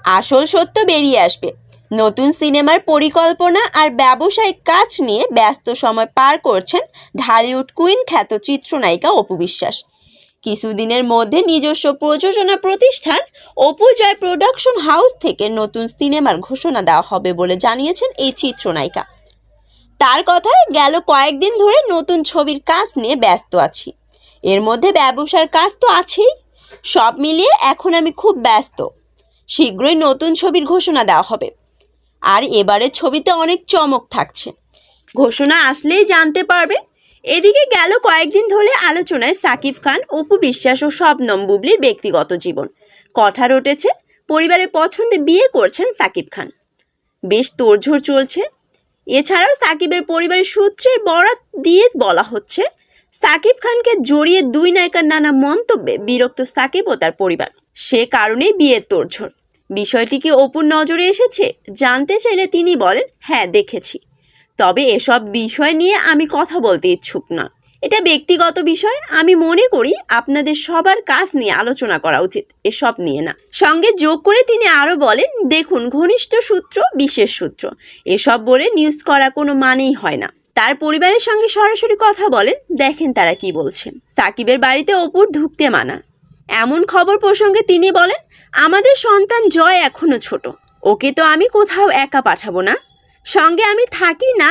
আসল সত্য বেরিয়ে আসবে। নতুন সিনেমার পরিকল্পনা আর ব্যবসায়িক কাজ নিয়ে ব্যস্ত সময় পার করছেন ঢালিউড কুইন খ্যাত চিত্রনায়িকা অপু বিশ্বাস। কিছুদিনের মধ্যে নিজস্ব প্রযোজনা প্রতিষ্ঠান অপু জয় প্রোডাকশন হাউস থেকে নতুন সিনেমার ঘোষণা দেওয়া হবে বলে জানিয়েছেন এই চিত্রনায়িকা। তার কথায়, গেল কয়েকদিন ধরে নতুন ছবির কাজ নিয়ে ব্যস্ত আছি, এর মধ্যে ব্যবসার কাজ তো আছেই। সব মিলিয়ে এখন আমি খুব ব্যস্ত। শীঘ্রই নতুন ছবির ঘোষণা দেওয়া হবে, আর এবারের ছবিতে অনেক চমক থাকছে। ঘোষণা আসলেই জানতে পারবেন। এদিকে গেল কয়েকদিন ধরে আলোচনায় সাকিব খান, অপু বিশ্বাস ও শবনম বুবলির ব্যক্তিগত জীবন। কথা রটেছে, পরিবারের পছন্দে বিয়ে করছেন সাকিব খান। বেশ তোড়জোড় চলছে। এছাড়াও সাকিবের পরিবারের সূত্রের বরাত দিয়ে বলা হচ্ছে, সাকিব খানকে জড়িয়ে দুই নায়িকার নানা মন্তব্যে বিরক্ত সাকিব ও তার পরিবার। সে কারণেই বিয়ের তোড়জোড়। বিষয়টি কি অপুর নজরে এসেছে জানতে চাইলে তিনি বলেন, হ্যাঁ দেখেছি, তবে এসব বিষয় নিয়ে আমি কথা বলতে ইচ্ছুক না। এটা ব্যক্তিগত বিষয়। আমি মনে করি আপনাদের সবার কাজ নিয়ে আলোচনা করা উচিত, এসব নিয়ে না। সঙ্গে যোগ করে তিনি আরও বলেন, দেখুন, ঘনিষ্ঠ সূত্র বিশেষ সূত্র এসব বলে নিউজ করা কোনো মানেই হয় না। তার পরিবারের সঙ্গে সরাসরি কথা বলেন, দেখেন তারা কি বলছে। সাকিবের বাড়িতে অপুর ঢুকতে মানা, এমন খবর প্রসঙ্গে তিনি বলেন, আমাদের সন্তান জয় এখনো ছোট, ওকে তো আমি কোথাও একা পাঠাবো না, সঙ্গে আমি থাকি না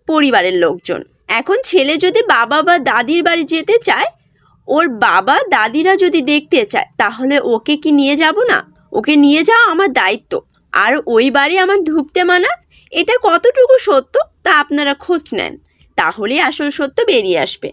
পরিবারের লোকজন। এখন ছেলে যদি বাবা বা দাদির বাড়ি যেতে চায়, ওর বাবা দাদিরা যদি দেখতে চায়, তাহলে ওকে কি নিয়ে যাব না? ওকে নিয়ে যাওয়া আমার দায়িত্ব। আর ওই বাড়ি আমার ঢুকতে মানা, এটা কতটুকু সত্য তা আপনারা খোঁজ নেন, তাহলেই আসল সত্য বেরিয়ে আসবে।